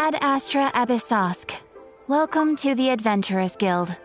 Ad Astra Abyssosk. Welcome to the Adventurers Guild.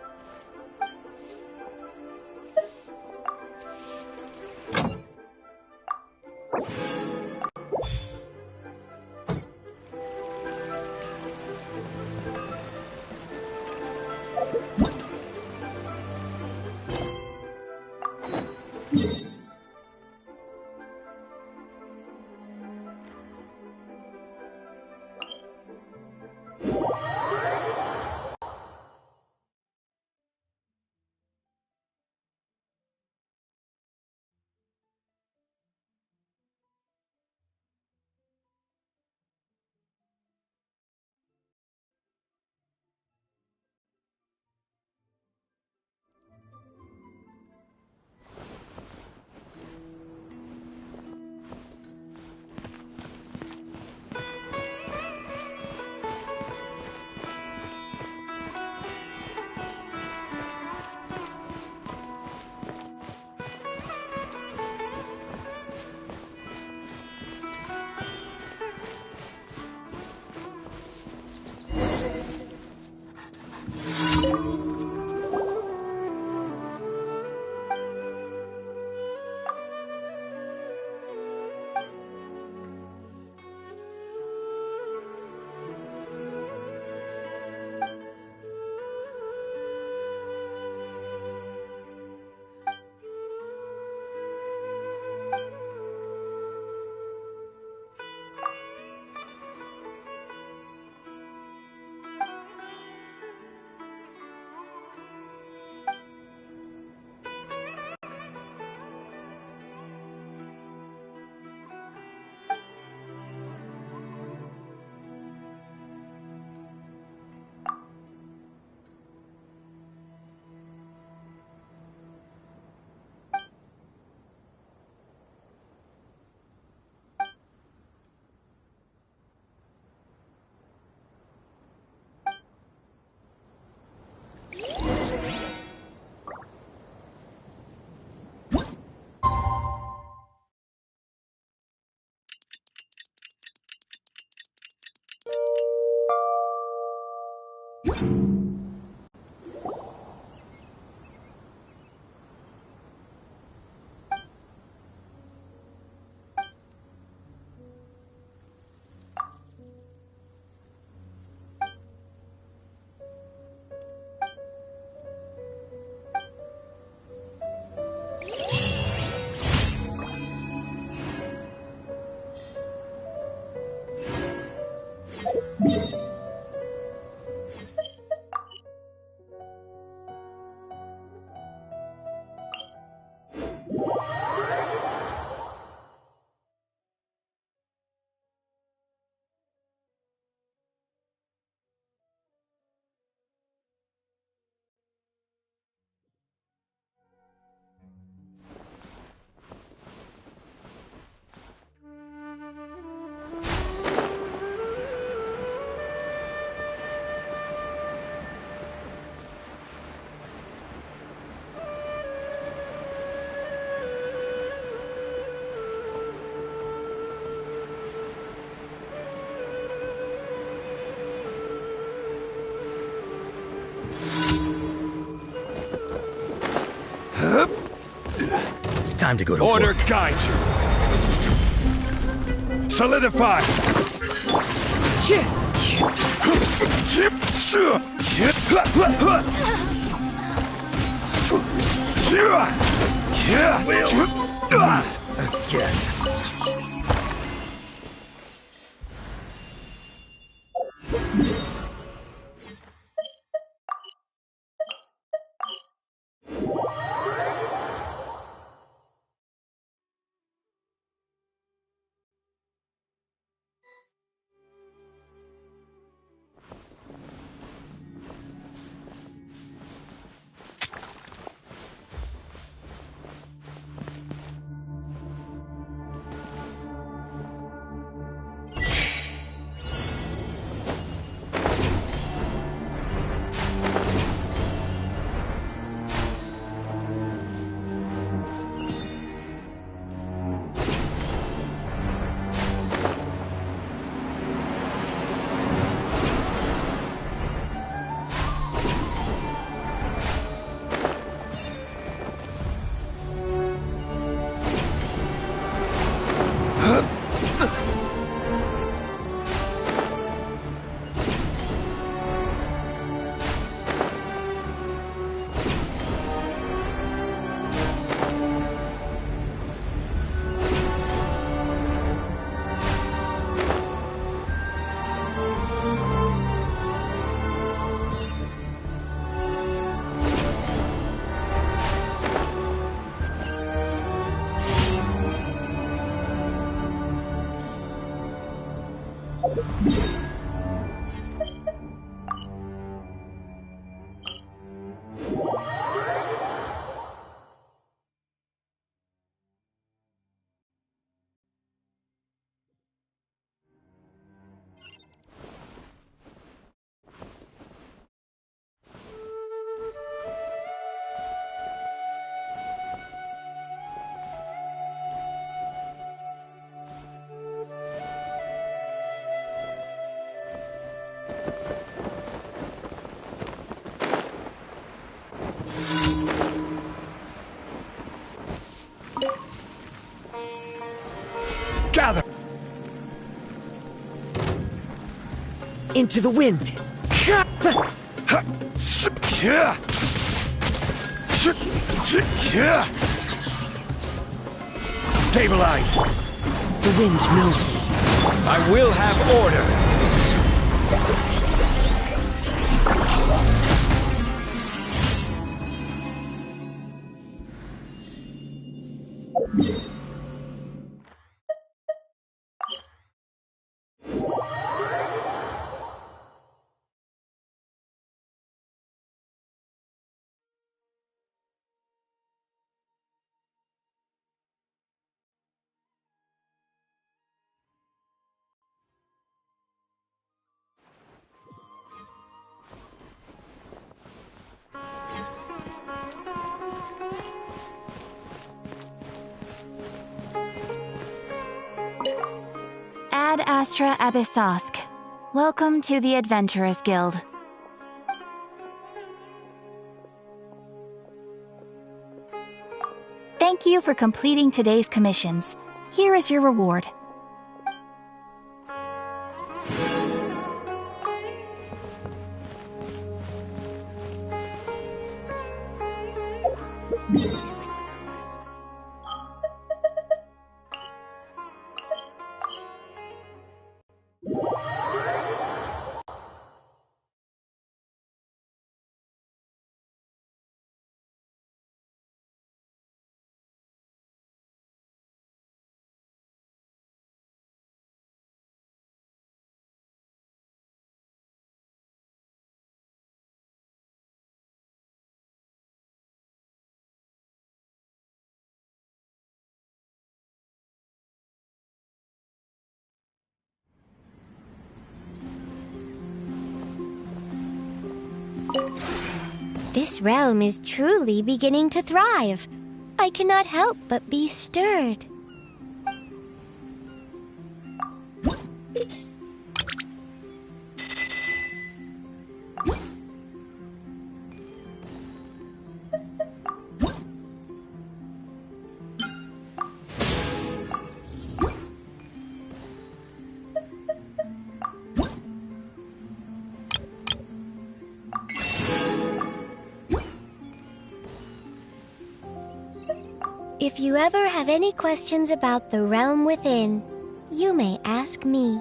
Time to go to Order work. guide you. Solidify. We'll meet again. Gather. Into the wind. Stabilize. The wind knows me. I will have order. Ad Astra Abyssosk. Welcome to the Adventurers Guild. Thank you for completing today's commissions. Here is your reward. This realm is truly beginning to thrive. I cannot help but be stirred. If you ever have any questions about the realm within, you may ask me.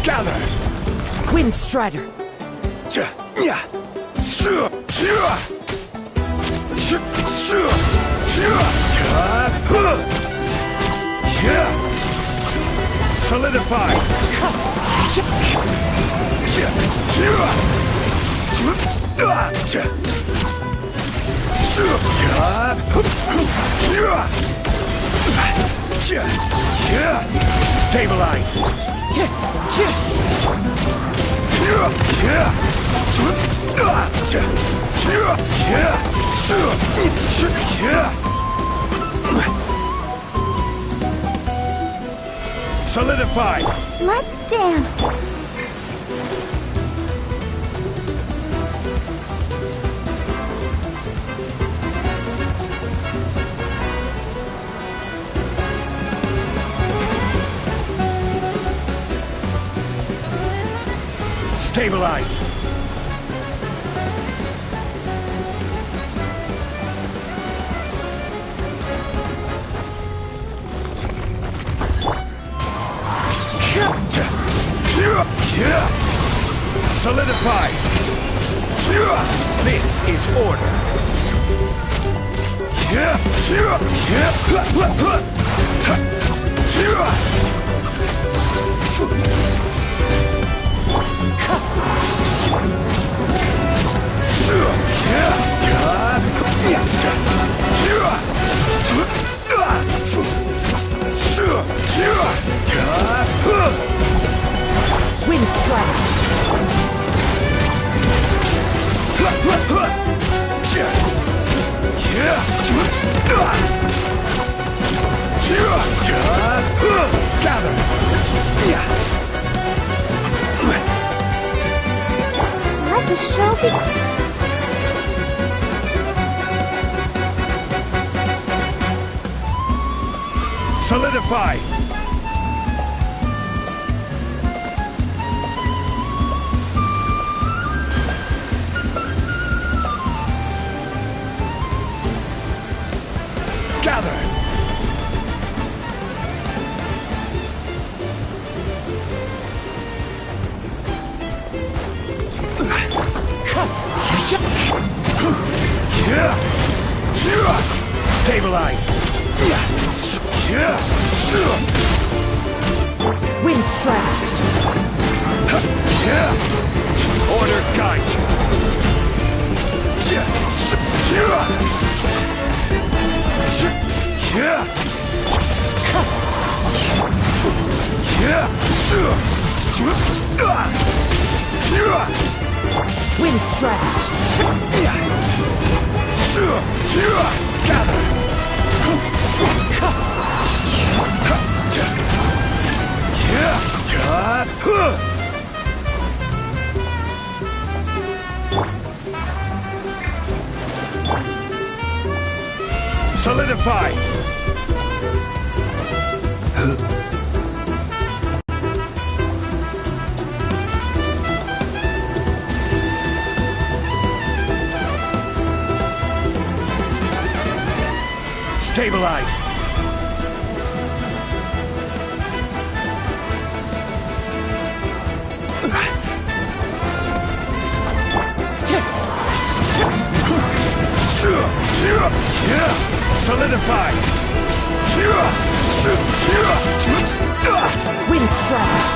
Gather! Wind Strider! Solidify! Stabilize! Solidify! Let's dance! Stabilize! Solidify! This is order! Wind Strider! Gather! Let the show begin. Solidify! Gather! Stabilize! Wind strike. Order guide you! Wind strike. Gather! Solidify! Stabilize! Solidify! Wind strike.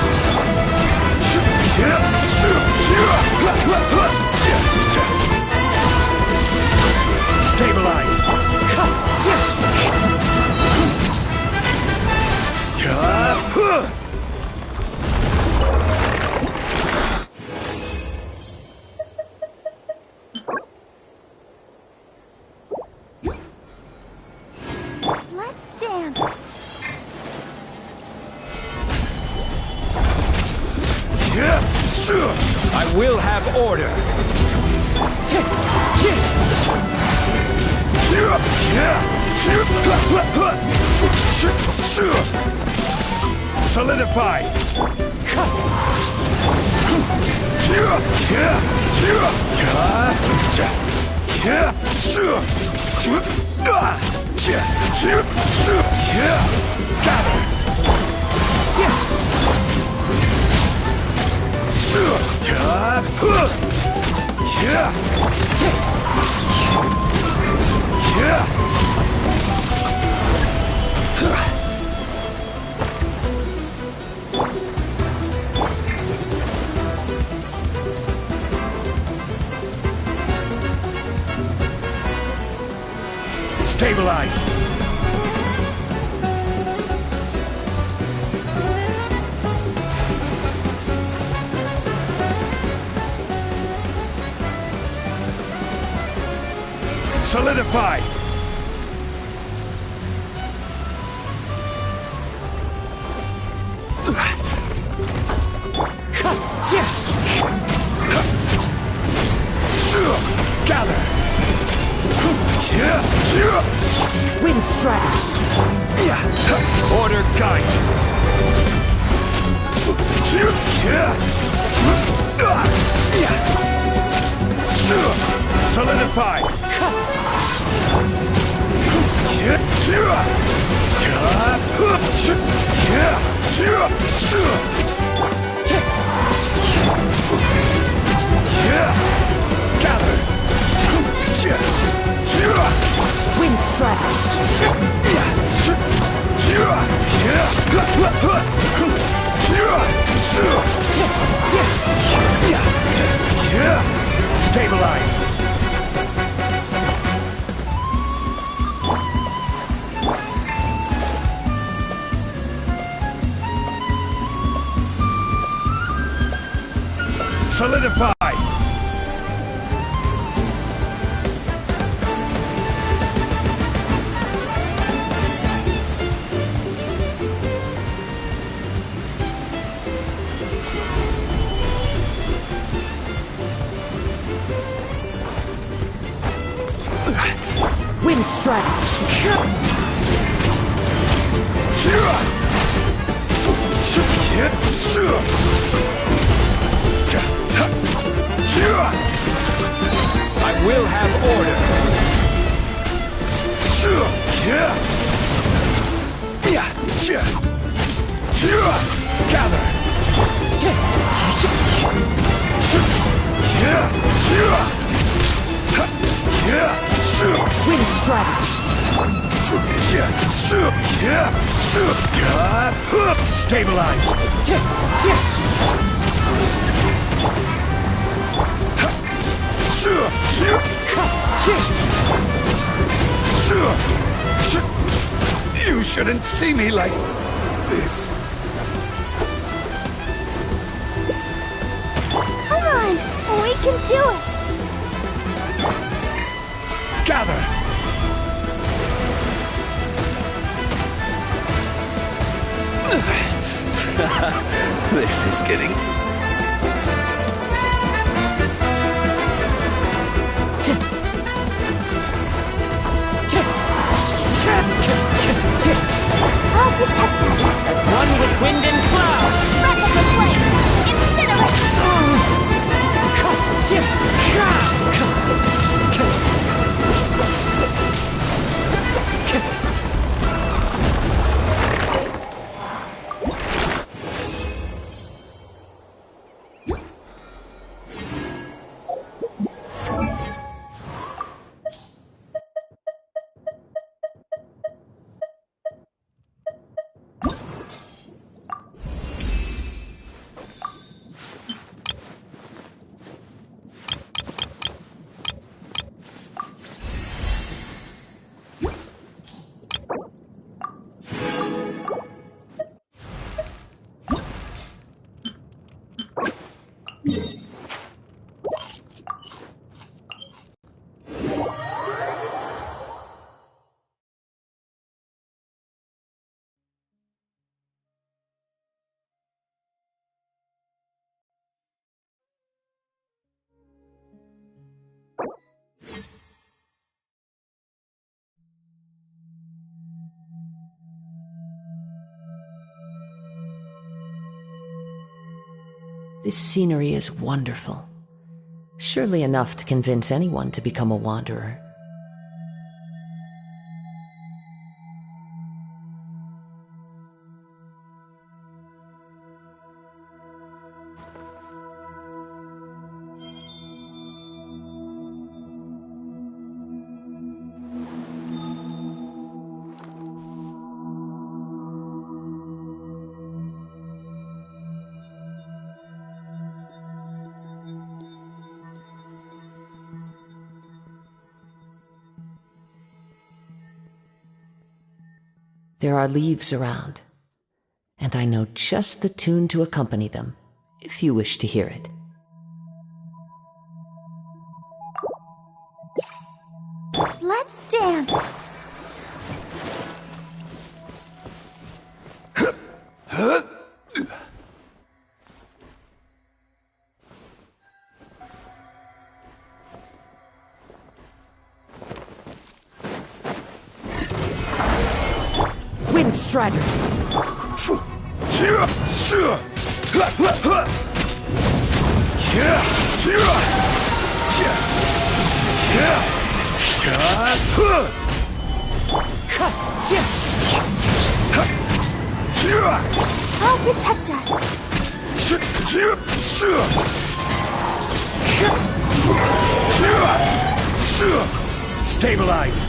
Stabilize! Let's dance. I will have order! Solidify! Stabilize! Solidify! Gather! Wind strike. Order guide Solidify! Gather! Wind strike. Stabilize! Solidify! Wind strike. Gather! Wind strike! Stabilize! You shouldn't see me like this. Come on! We can do it! Gather! This is getting... I'll protect us! As one with wind and cloud! Breath of the flame! Incinerate! This scenery is wonderful. Surely enough to convince anyone to become a wanderer. There are leaves around, and I know just the tune to accompany them, if you wish to hear it. Let's dance! Wind Strider! I'll protect us! Stabilize!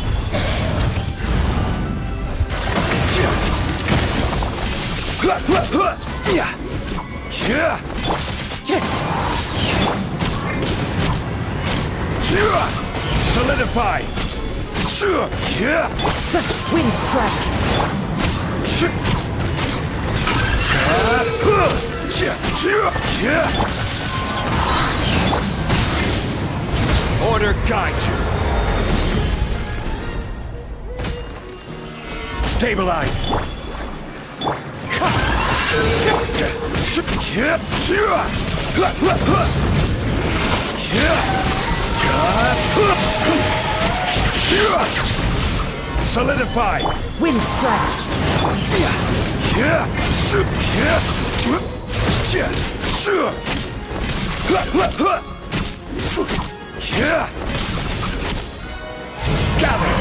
Solidify! Wind Strike! Order guide you! Stabilize! Solidify! Wind Strike! Gather!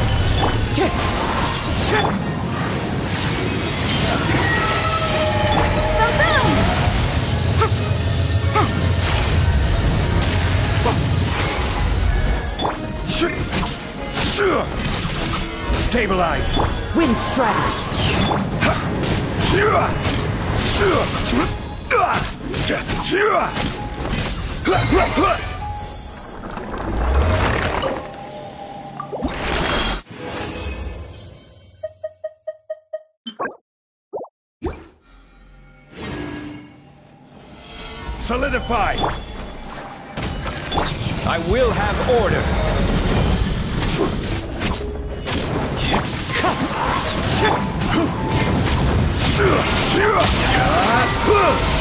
Stabilize! Wind Strider! Solidify! I will have order!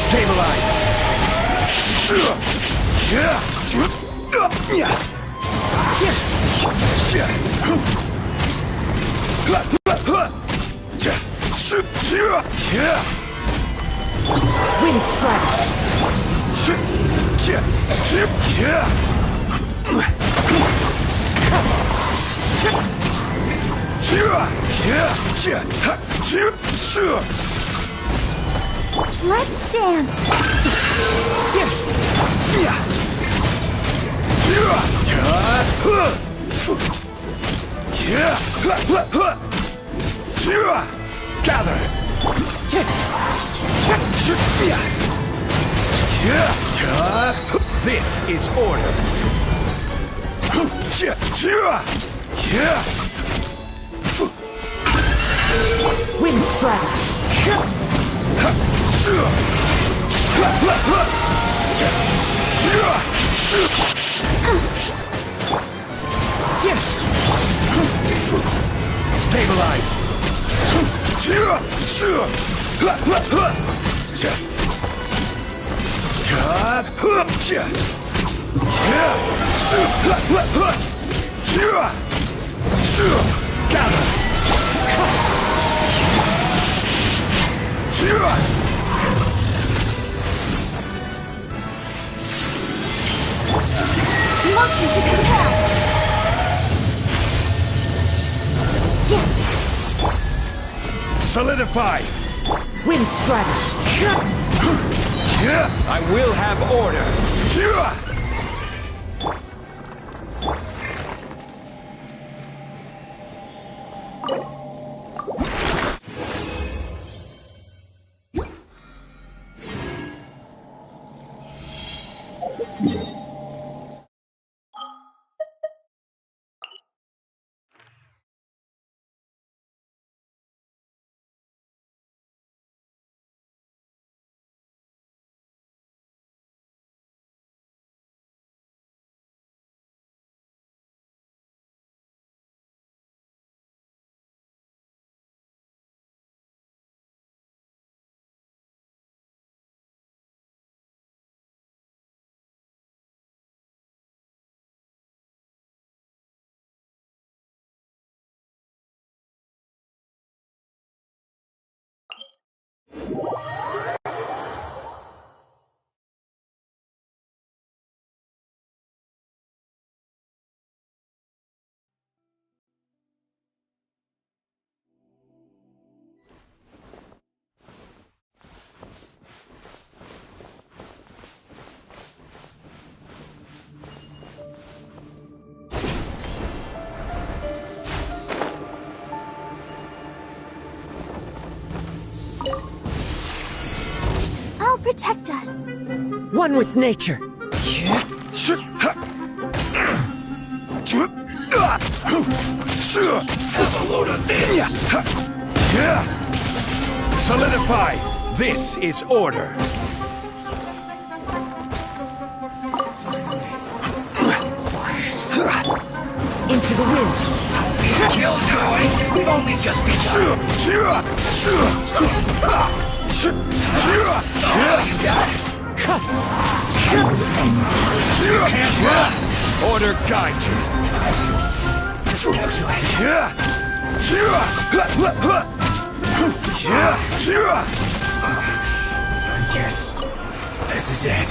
Stabilize! Wind Strider! Let's dance. Gather! This is order! Wind Strider! Stabilize! Gather! Motion to compel. Solidify! Wind Strider! I will have order! I'll protect us. One with nature! Have a load of this! Solidify! This is order! Into the wind! Kill Toy! We've only just begun! Oh, you got it! You can't run! Order guide you! Yes, this is it.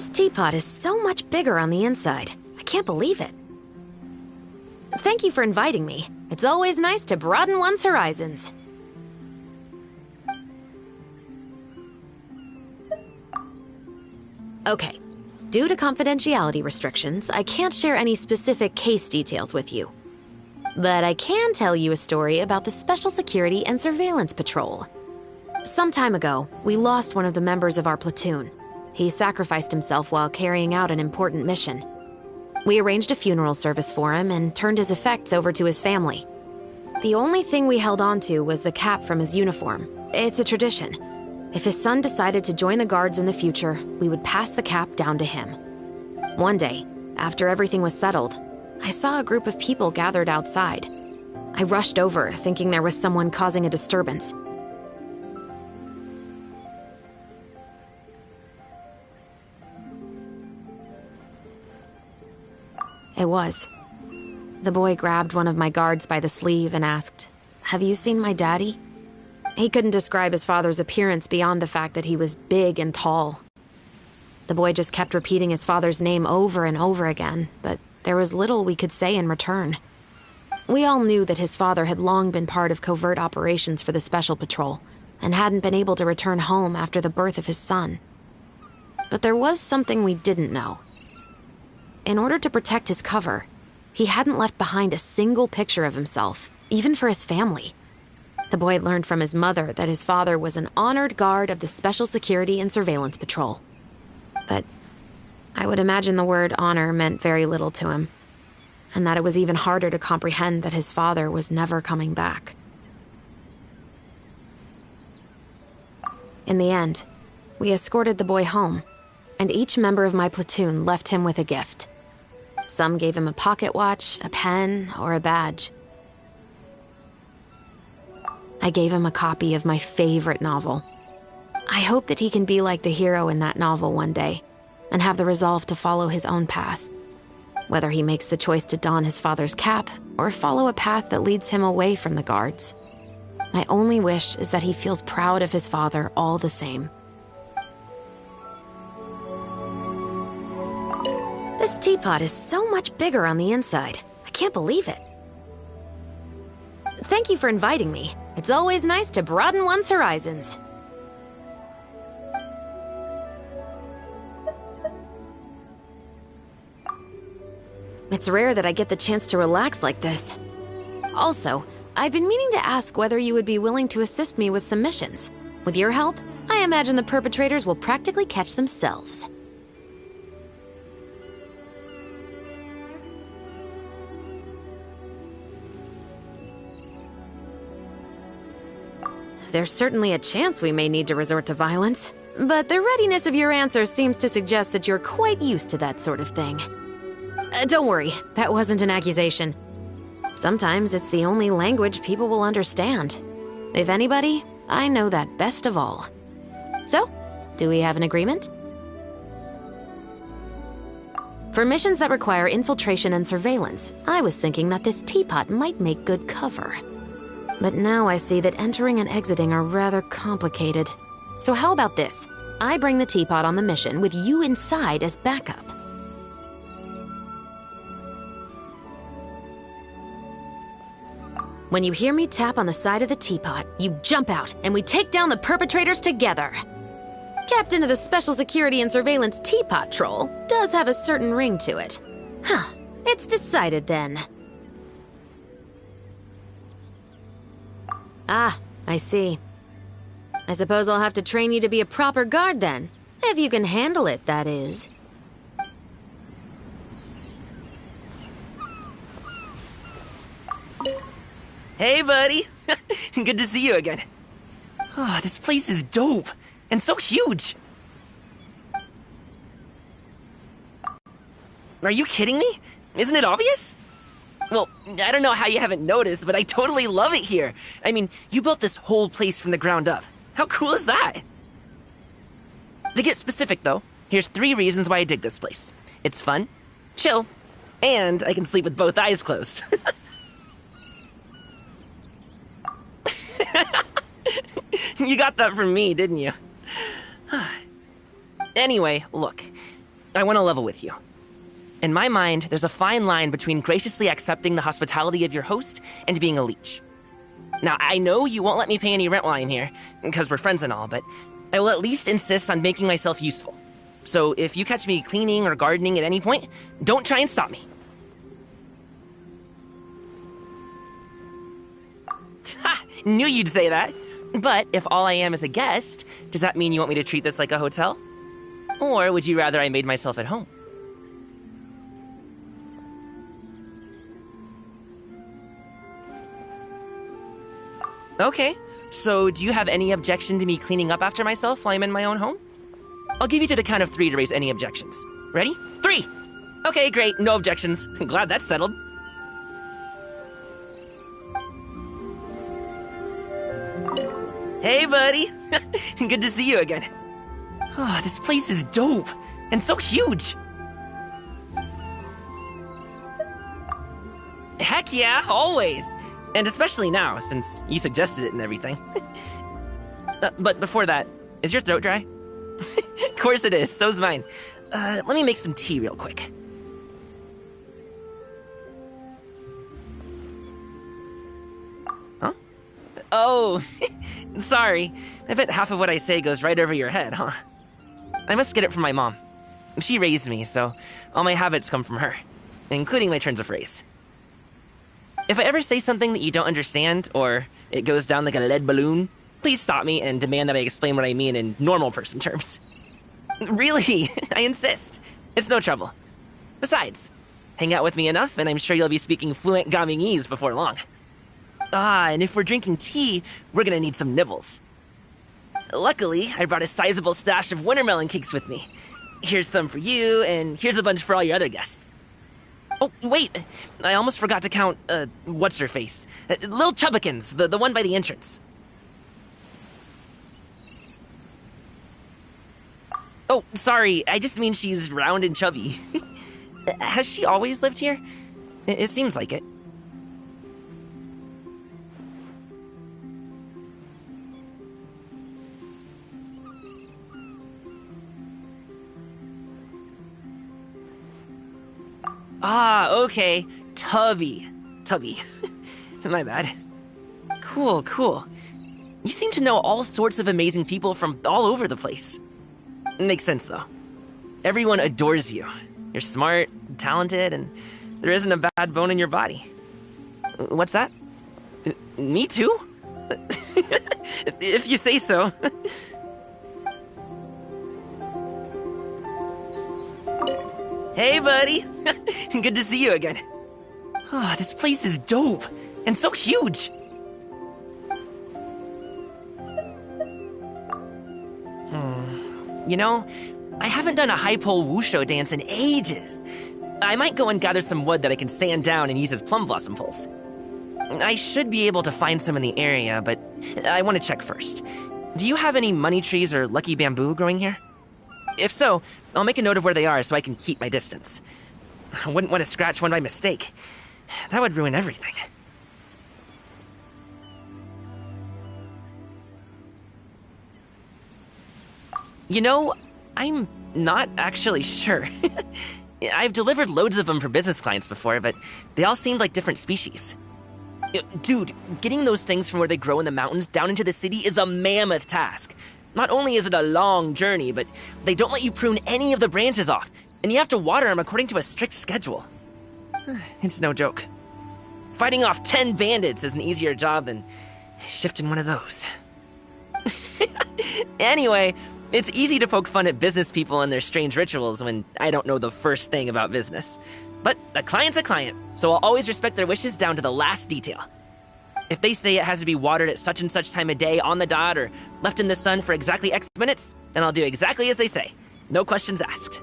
This teapot is so much bigger on the inside. I can't believe it. Thank you for inviting me. It's always nice to broaden one's horizons. Okay. Due to confidentiality restrictions, I can't share any specific case details with you. But I can tell you a story about the Special Security and Surveillance Patrol. Some time ago, we lost one of the members of our platoon. He sacrificed himself while carrying out an important mission. We arranged a funeral service for him and turned his effects over to his family. The only thing we held on to was the cap from his uniform. It's a tradition. If his son decided to join the guards in the future, we would pass the cap down to him. One day, after everything was settled, I saw a group of people gathered outside. I rushed over, thinking there was someone causing a disturbance. It was. The boy grabbed one of my guards by the sleeve and asked, "Have you seen my daddy?" He couldn't describe his father's appearance beyond the fact that he was big and tall. The boy just kept repeating his father's name over and over again, but there was little we could say in return. We all knew that his father had long been part of covert operations for the Special Patrol and hadn't been able to return home after the birth of his son. But there was something we didn't know. In order to protect his cover, he hadn't left behind a single picture of himself, even for his family. The boy had learned from his mother that his father was an honored guard of the Special Security and Surveillance Patrol. But I would imagine the word honor meant very little to him, and that it was even harder to comprehend that his father was never coming back. In the end, we escorted the boy home, and each member of my platoon left him with a gift. Some gave him a pocket watch, a pen, or a badge. I gave him a copy of my favorite novel. I hope that he can be like the hero in that novel one day, and have the resolve to follow his own path. Whether he makes the choice to don his father's cap, or follow a path that leads him away from the guards. My only wish is that he feels proud of his father all the same. This teapot is so much bigger on the inside. I can't believe it. Thank you for inviting me. It's always nice to broaden one's horizons. It's rare that I get the chance to relax like this. Also, I've been meaning to ask whether you would be willing to assist me with some missions. With your help, I imagine the perpetrators will practically catch themselves. There's certainly a chance we may need to resort to violence, but the readiness of your answer seems to suggest that you're quite used to that sort of thing. Don't worry, that wasn't an accusation. Sometimes it's the only language people will understand. If anybody, I know that best of all. So, do we have an agreement? For missions that require infiltration and surveillance, I was thinking that this teapot might make good cover. But now I see that entering and exiting are rather complicated. So how about this? I bring the teapot on the mission with you inside as backup. When you hear me tap on the side of the teapot, you jump out and we take down the perpetrators together. Captain of the Special Security and Surveillance Teapot Troll does have a certain ring to it. Huh, it's decided then. Ah, I see. I suppose I'll have to train you to be a proper guard then. If you can handle it, that is. Hey, buddy. Good to see you again. Oh, this place is dope. And so huge. Are you kidding me? Isn't it obvious? Well, I don't know how you haven't noticed, but I totally love it here. I mean, you built this whole place from the ground up. How cool is that? To get specific, though, here's 3 reasons why I dig this place. It's fun, chill, and I can sleep with both eyes closed. You got that from me, didn't you? Anyway, look. I want to level with you. In my mind, there's a fine line between graciously accepting the hospitality of your host and being a leech. Now, I know you won't let me pay any rent while I'm here, because we're friends and all, but I will at least insist on making myself useful. So if you catch me cleaning or gardening at any point, don't try and stop me. Ha! Knew you'd say that. But if all I am is a guest, does that mean you want me to treat this like a hotel? Or would you rather I made myself at home? Okay, so do you have any objection to me cleaning up after myself while I'm in my own home? I'll give you to the count of 3 to raise any objections. Ready? 3! Okay, great, no objections. Glad that's settled. Hey, buddy! Good to see you again. Oh, this place is dope, and so huge! Heck yeah, always! And especially now, since you suggested it and everything. But before that, is your throat dry? Of course it is, so's mine. Let me make some tea real quick. Huh? Oh, sorry. I bet half of what I say goes right over your head, huh? I must get it from my mom. She raised me, so all my habits come from her, including my turns of phrase. If I ever say something that you don't understand, or it goes down like a lead balloon, please stop me and demand that I explain what I mean in normal person terms. Really, I insist. It's no trouble. Besides, hang out with me enough and I'm sure you'll be speaking fluent Gamingese before long. And if we're drinking tea, we're gonna need some nibbles. Luckily, I brought a sizable stash of wintermelon cakes with me. Here's some for you, and here's a bunch for all your other guests. Oh, wait, I almost forgot to count, what's-her-face? Lil Chubbikins, the one by the entrance. Oh, sorry, I just mean she's round and chubby. Has she always lived here? It seems like it. Okay. Tubby. My bad. Cool. You seem to know all sorts of amazing people from all over the place. Makes sense, though. Everyone adores you. You're smart, talented, and there isn't a bad bone in your body. What's that? Me too? If you say so. Hey, buddy! Good to see you again. Oh, this place is dope, and so huge! You know, I haven't done a high pole wushu dance in ages. I might go and gather some wood that I can sand down and use as plum blossom poles. I should be able to find some in the area, but I want to check first. Do you have any money trees or lucky bamboo growing here? If so, I'll make a note of where they are so I can keep my distance. I wouldn't want to scratch one by mistake. That would ruin everything. You know, I'm not actually sure. I've delivered loads of them for business clients before, but they all seemed like different species. Dude, getting those things from where they grow in the mountains down into the city is a mammoth task. Not only is it a long journey, but they don't let you prune any of the branches off, and you have to water them according to a strict schedule. It's no joke. Fighting off 10 bandits is an easier job than shifting one of those. Anyway, it's easy to poke fun at business people and their strange rituals when I don't know the first thing about business. But a client's a client, so I'll always respect their wishes down to the last detail. If they say it has to be watered at such and such time of day on the dot or left in the sun for exactly X minutes, then I'll do exactly as they say. No questions asked.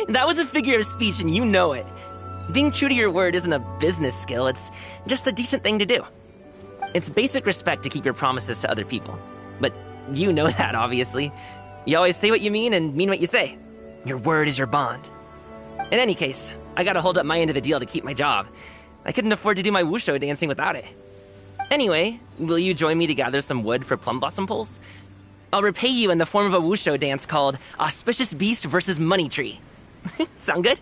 That was a figure of speech and you know it. Being true to your word isn't a business skill, it's just the decent thing to do. It's basic respect to keep your promises to other people. But you know that, obviously. You always say what you mean and mean what you say. Your word is your bond. In any case, I gotta hold up my end of the deal to keep my job. I couldn't afford to do my wushu dancing without it. Anyway, will you join me to gather some wood for plum blossom poles? I'll repay you in the form of a wushu dance called Auspicious Beast versus Money Tree. Sound good?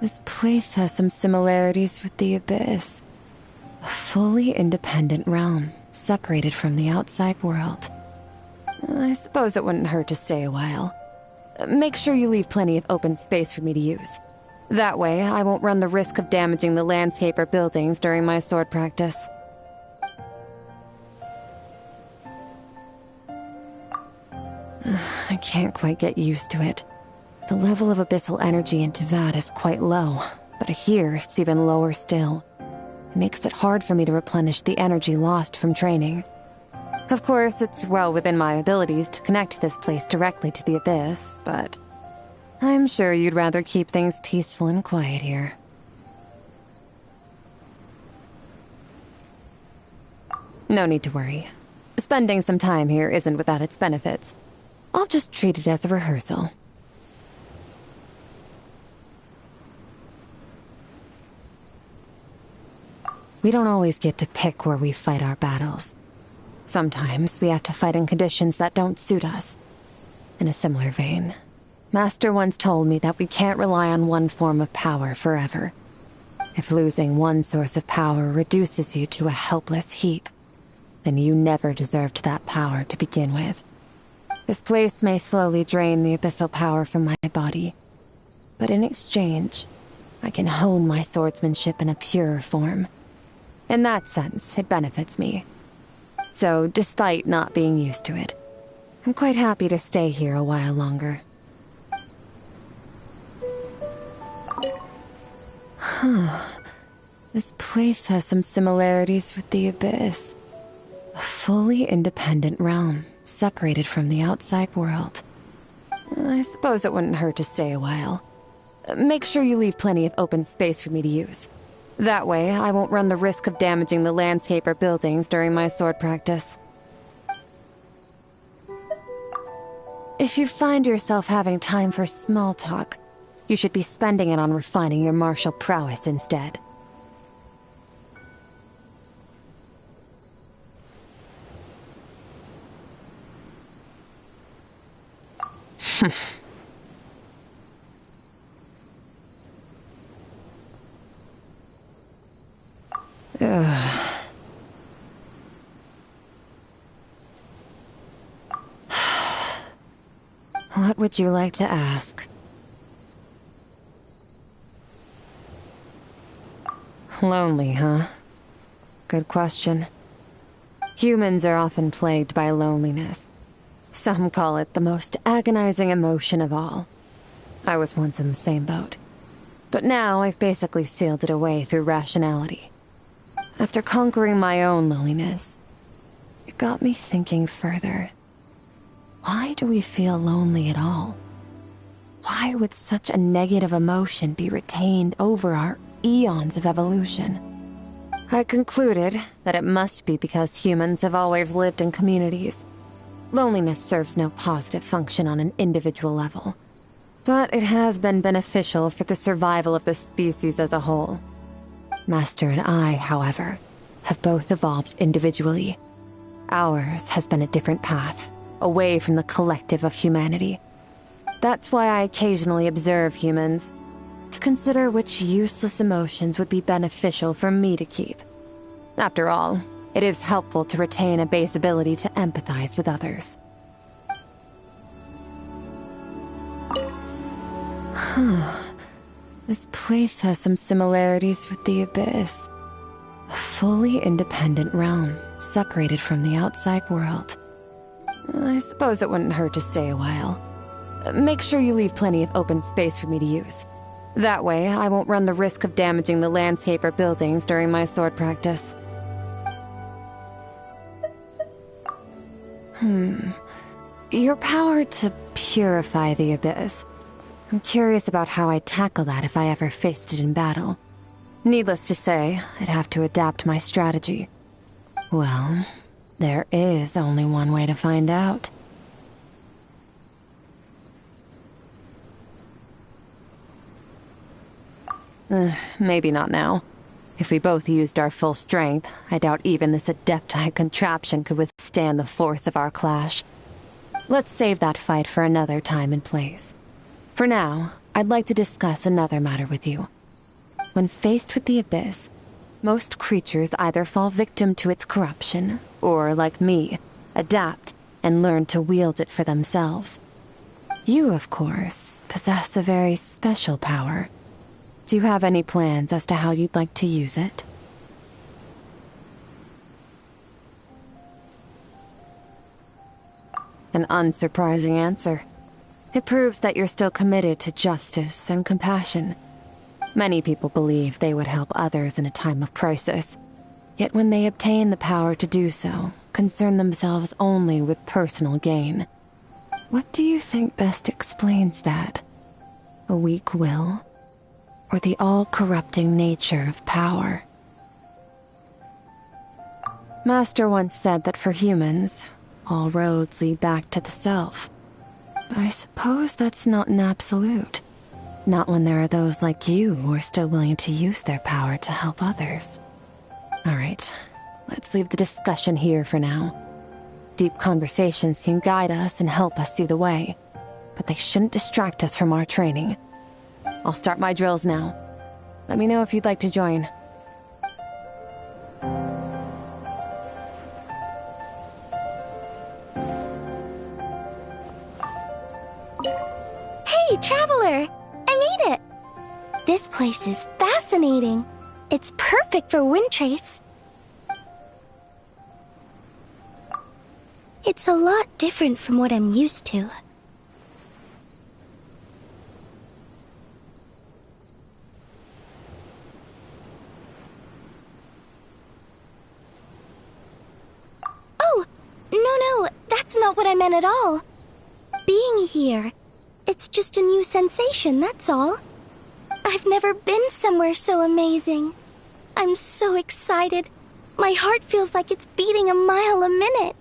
This place has some similarities with the Abyss. A fully independent realm, separated from the outside world. I suppose it wouldn't hurt to stay a while. Make sure you leave plenty of open space for me to use. That way, I won't run the risk of damaging the landscape or buildings during my sword practice. I can't quite get used to it. The level of abyssal energy in Teyvat is quite low, but here it's even lower still. It makes it hard for me to replenish the energy lost from training. Of course, it's well within my abilities to connect this place directly to the Abyss, but I'm sure you'd rather keep things peaceful and quiet here. No need to worry. Spending some time here isn't without its benefits. I'll just treat it as a rehearsal. We don't always get to pick where we fight our battles. Sometimes we have to fight in conditions that don't suit us. In a similar vein, Master once told me that we can't rely on one form of power forever. If losing one source of power reduces you to a helpless heap, then you never deserved that power to begin with. This place may slowly drain the abyssal power from my body, but in exchange, I can hone my swordsmanship in a purer form. In that sense, it benefits me. So, despite not being used to it, I'm quite happy to stay here a while longer. This place has some similarities with the Abyss. A fully independent realm, separated from the outside world. I suppose it wouldn't hurt to stay a while. Make sure you leave plenty of open space for me to use. That way, I won't run the risk of damaging the landscape or buildings during my sword practice. If you find yourself having time for small talk, you should be spending it on refining your martial prowess instead. What would you like to ask? Lonely, huh? Good question. Humans are often plagued by loneliness. Some call it the most agonizing emotion of all. I was once in the same boat. But now I've basically sealed it away through rationality. After conquering my own loneliness, it got me thinking further. Why do we feel lonely at all? Why would such a negative emotion be retained over our eons of evolution? I concluded that it must be because humans have always lived in communities. Loneliness serves no positive function on an individual level, but it has been beneficial for the survival of the species as a whole. Master and I, however, have both evolved individually. Ours has been a different path, away from the collective of humanity. That's why I occasionally observe humans, to consider which useless emotions would be beneficial for me to keep. After all, it is helpful to retain a base ability to empathize with others. This place has some similarities with the Abyss. A fully independent realm, separated from the outside world. I suppose it wouldn't hurt to stay a while. Make sure you leave plenty of open space for me to use. That way, I won't run the risk of damaging the landscape or buildings during my sword practice. Your power to purify the Abyss. I'm curious about how I'd tackle that if I ever faced it in battle. Needless to say, I'd have to adapt my strategy. Well, there is only one way to find out. Maybe not now. If we both used our full strength, I doubt even this adepti contraption could withstand the force of our clash. Let's save that fight for another time and place. For now, I'd like to discuss another matter with you. When faced with the Abyss, most creatures either fall victim to its corruption, or, like me, adapt and learn to wield it for themselves. You, of course, possess a very special power. Do you have any plans as to how you'd like to use it? An unsurprising answer. It proves that you're still committed to justice and compassion. Many people believe they would help others in a time of crisis. Yet when they obtain the power to do so, concern themselves only with personal gain. What do you think best explains that? A weak will? Or the all-corrupting nature of power? Master once said that for humans, all roads lead back to the self. But I suppose that's not an absolute. Not when there are those like you who are still willing to use their power to help others. Alright, let's leave the discussion here for now. Deep conversations can guide us and help us see the way, but they shouldn't distract us from our training. I'll start my drills now. Let me know if you'd like to join. Hey, Traveler! I made it! This place is fascinating. It's perfect for wind chase. It's a lot different from what I'm used to. Oh, no, that's not what I meant at all. Being here, it's just a new sensation, that's all. I've never been somewhere so amazing. I'm so excited. My heart feels like it's beating a mile a minute.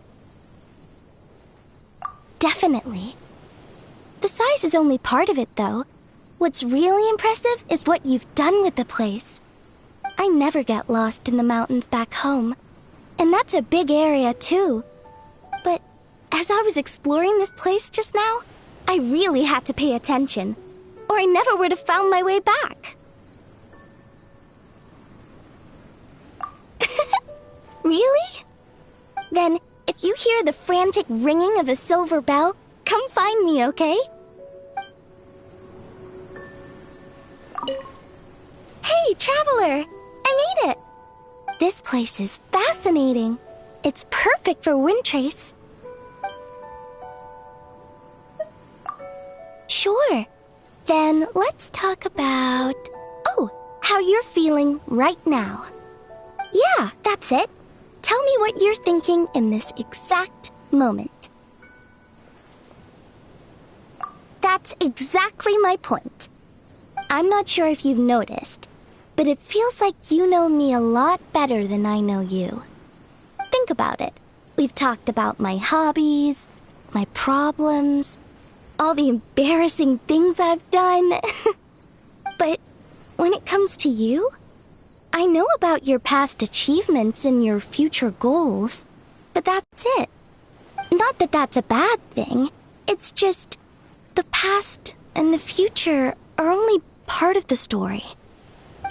Definitely. The size is only part of it, though. What's really impressive is what you've done with the place. I never get lost in the mountains back home. And that's a big area, too. But as I was exploring this place just now, I really had to pay attention, or I never would have found my way back. Really? Then, if you hear the frantic ringing of a silver bell, come find me, okay? Hey, Traveler! I made it! This place is fascinating. It's perfect for wind chase. Sure. Then let's talk about... Oh, how you're feeling right now. Yeah, that's it. Tell me what you're thinking in this exact moment. That's exactly my point. I'm not sure if you've noticed, but it feels like you know me a lot better than I know you. Think about it. We've talked about my hobbies, my problems, all the embarrassing things I've done. But when it comes to you, I know about your past achievements and your future goals, but that's it. Not that that's a bad thing. It's just the past and the future are only part of the story.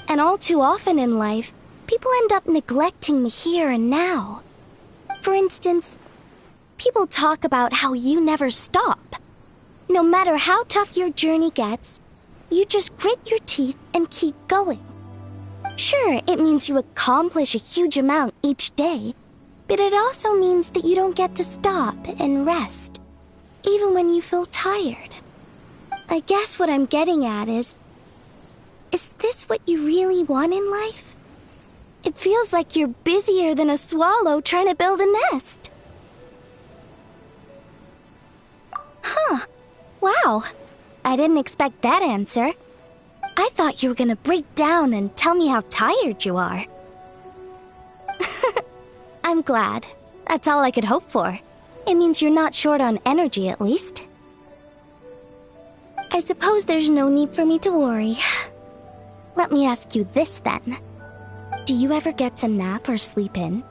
And all too often in life, people end up neglecting the here and now. For instance, people talk about how you never stop. No matter how tough your journey gets, you just grit your teeth and keep going. Sure, it means you accomplish a huge amount each day, but it also means that you don't get to stop and rest, even when you feel tired. I guess what I'm getting at is this what you really want in life? It feels like you're busier than a swallow trying to build a nest. Huh. Wow. I didn't expect that answer. I thought you were gonna break down and tell me how tired you are. I'm glad. That's all I could hope for. It means you're not short on energy, at least. I suppose there's no need for me to worry. Let me ask you this, then. Do you ever get to nap or sleep in?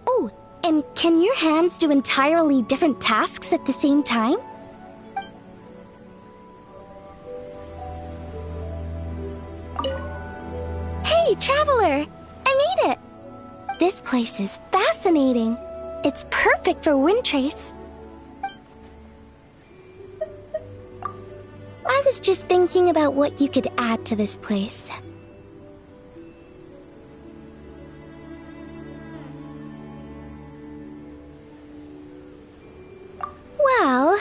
Oh, and can your hands do entirely different tasks at the same time? Hey, Traveler! I made it! This place is fascinating. It's perfect for Windtrace. I was just thinking about what you could add to this place. Well,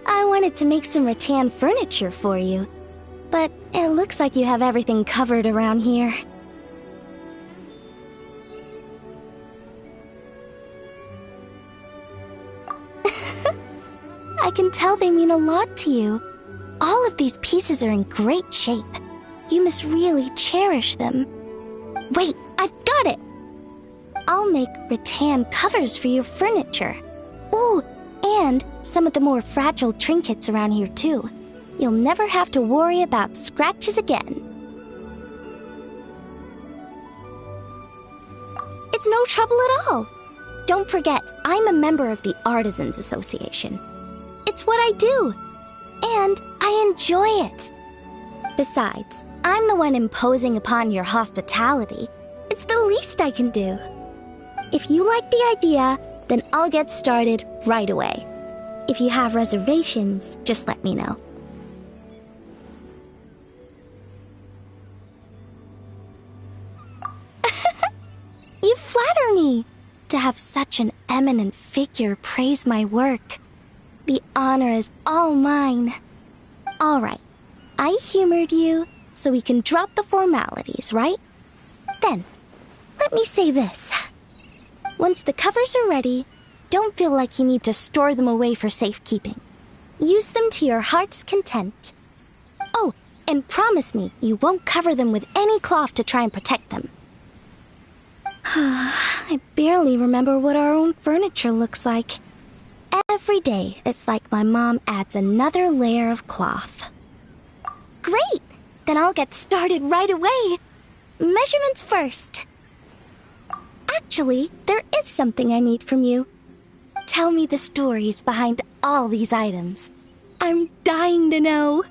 I wanted to make some rattan furniture for you, but it looks like you have everything covered around here. I can tell they mean a lot to you. All of these pieces are in great shape. You must really cherish them. Wait, I've got it! I'll make rattan covers for your furniture. Ooh, and some of the more fragile trinkets around here too. You'll never have to worry about scratches again. It's no trouble at all. Don't forget, I'm a member of the Artisans Association. It's what I do, and I enjoy it. Besides, I'm the one imposing upon your hospitality. It's the least I can do. If you like the idea, then I'll get started right away. If you have reservations, just let me know. You flatter me! To have such an eminent figure praise my work. The honor is all mine. All right, I humored you, so we can drop the formalities, right? Then, let me say this. Once the covers are ready, don't feel like you need to store them away for safekeeping. Use them to your heart's content. Oh, and promise me you won't cover them with any cloth to try and protect them. I barely remember what our own furniture looks like. Every day, it's like my mom adds another layer of cloth. Great! Then I'll get started right away. Measurements first. Actually, there is something I need from you. Tell me the stories behind all these items. I'm dying to know.